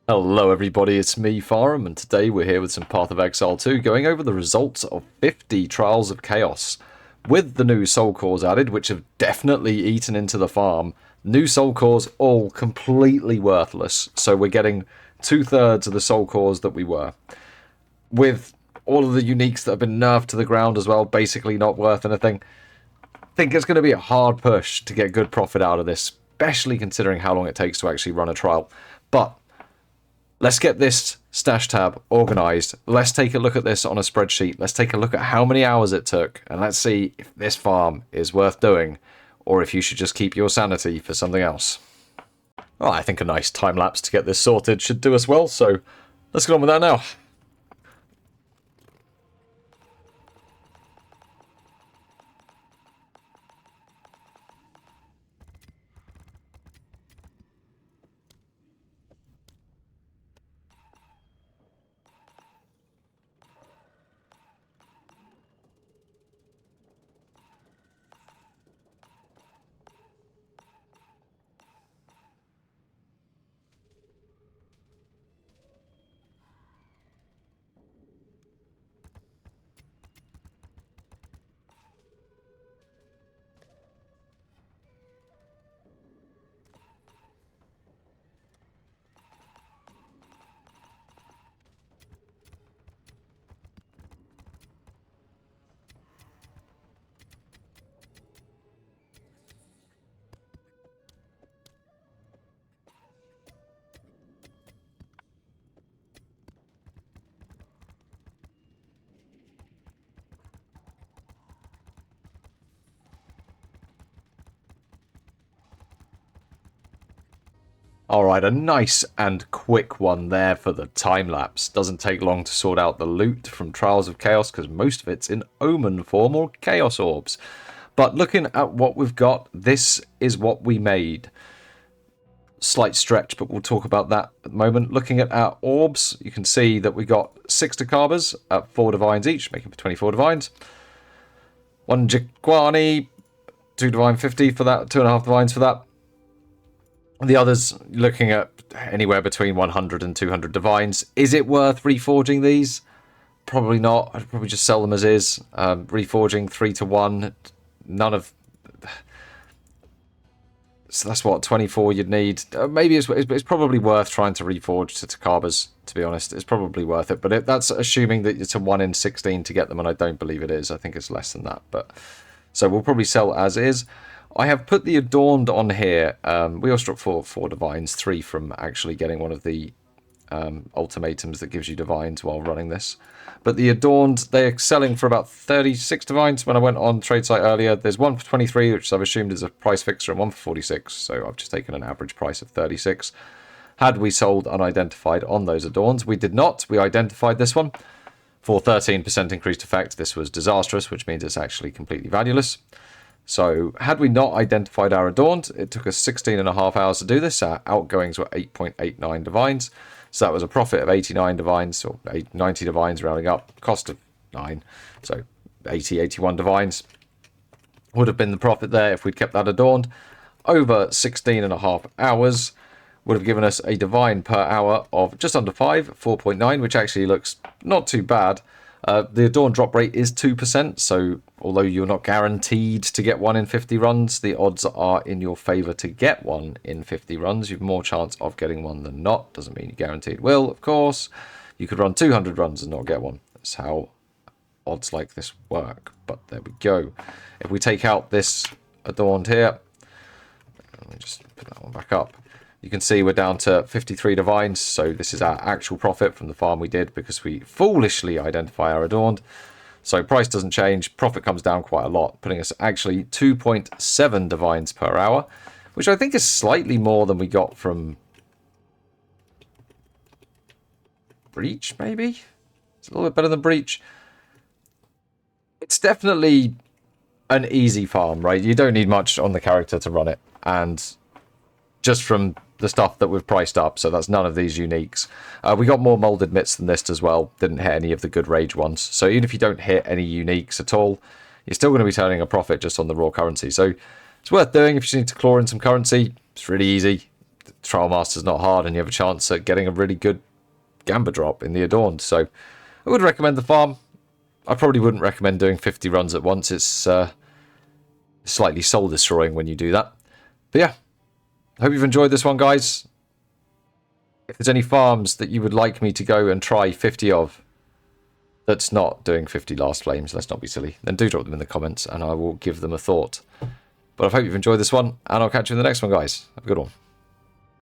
Hello everybody, it's me, Farham, and today we're here with some Path of Exile 2, going over the results of 50 Trials of Chaos. With the new soul cores added, which have definitely eaten into the farm, new soul cores all completely worthless, so we're getting two-thirds of the soul cores that we were. With all of the uniques that have been nerfed to the ground as well, basically not worth anything, I think it's going to be a hard push to get good profit out of this, especially considering how long it takes to actually run a trial. But let's get this stash tab organized. Let's take a look at this on a spreadsheet. Let's take a look at how many hours it took. And let's see if this farm is worth doing or if you should just keep your sanity for something else. Well, I think a nice time lapse to get this sorted should do us well. So let's get on with that now. Alright, a nice and quick one there for the time lapse. Doesn't take long to sort out the loot from Trials of Chaos because most of it's in Omen form or Chaos Orbs. But looking at what we've got, this is what we made. Slight stretch, but we'll talk about that at the moment. Looking at our orbs, you can see that we got 6 Takabas at 4 divines each, making for 24 divines. 1 Jikwani, 2 divine 50 for that, 2.5 divines for that. The others, looking at anywhere between 100 and 200 divines. Is it worth reforging these? Probably not. I'd probably just sell them as is. Reforging 3 to 1. None of... So that's what, 24 you'd need. Maybe it's probably worth trying to reforge to Takabas, to be honest. It's probably worth it. But that's assuming that it's a 1 in 16 to get them, and I don't believe it is. I think it's less than that. But so we'll probably sell as is. I have put the Adorned on here. We also dropped 4 Divines, 3 from actually getting one of the ultimatums that gives you Divines while running this. But the Adorned, they're selling for about 36 Divines. When I went on trade site earlier, there's one for 23, which I've assumed is a price fixer, and one for 46. So I've just taken an average price of 36. Had we sold unidentified on those Adorns? We did not. We identified this one for 13% increased effect. This was disastrous, which means it's actually completely valueless. So, had we not identified our Adorned, it took us 16.5 hours to do this. Our outgoings were 8.89 divines. So that was a profit of 89 divines, or 90 divines rounding up. Cost of 9. So, 81 divines would have been the profit there if we'd kept that Adorned. Over 16.5 hours would have given us a divine per hour of just under 5, 4.9, which actually looks not too bad. The Adorned drop rate is 2%, so although you're not guaranteed to get 1 in 50 runs, the odds are in your favour to get 1 in 50 runs. You've more chance of getting one than not. Doesn't mean you guaranteed will, of course. You could run 200 runs and not get one. That's how odds like this work. But there we go. If we take out this Adorned here, let me just put that one back up. You can see we're down to 53 divines, so this is our actual profit from the farm we did because we foolishly identify our Adorned. So price doesn't change, profit comes down quite a lot, putting us actually 2.7 divines per hour, which I think is slightly more than we got from Breach, maybe? It's a little bit better than Breach. It's definitely an easy farm, right? You don't need much on the character to run it, and just from the stuff that we've priced up, so that's none of these uniques. We got more molded mitts than this as well. Didn't hit any of the good rage ones. So even if you don't hit any uniques at all, you're still going to be turning a profit just on the raw currency. So it's worth doing if you need to claw in some currency. It's really easy. Trial Master's not hard, and you have a chance at getting a really good Gamba drop in the Adorned. So I would recommend the farm. I probably wouldn't recommend doing 50 runs at once. It's slightly soul destroying when you do that. But yeah, hope you've enjoyed this one, guys. If there's any farms that you would like me to go and try 50 of that's not doing 50 Last Flames, let's not be silly, then do drop them in the comments and I will give them a thought. But I hope you've enjoyed this one, and I'll catch you in the next one, guys. Have a good one.